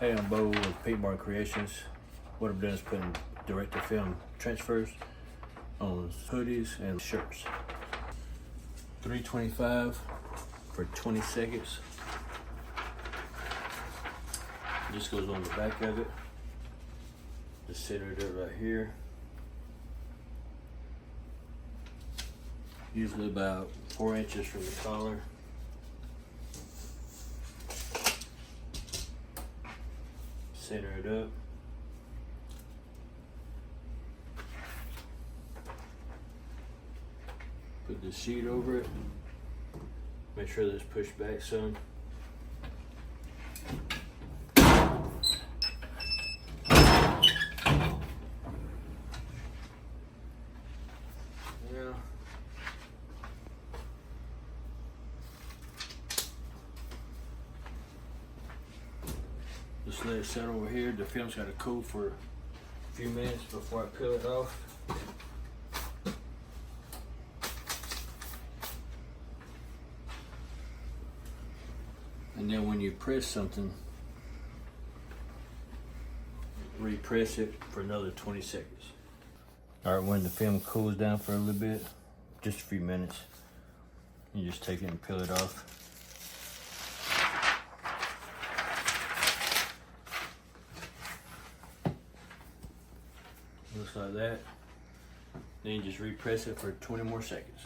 Hey, I'm Bo with Paintbar Creations. What I'm doing is putting direct-to-film transfers on hoodies and shirts. 325 for 20 seconds. This goes on the back of it. Just centered it right here. Usually about 4 inches from the collar. Center it up. Put the sheet over it. Make sure that's pushed back some. Yeah. Just let it set over here. The film's got to cool for a few minutes before I peel it off. And then when you press something, repress it for another 20 seconds. All right, when the film cools down for a little bit, just a few minutes, you just take it and peel it off. Looks like that. Then you just repress it for 20 more seconds.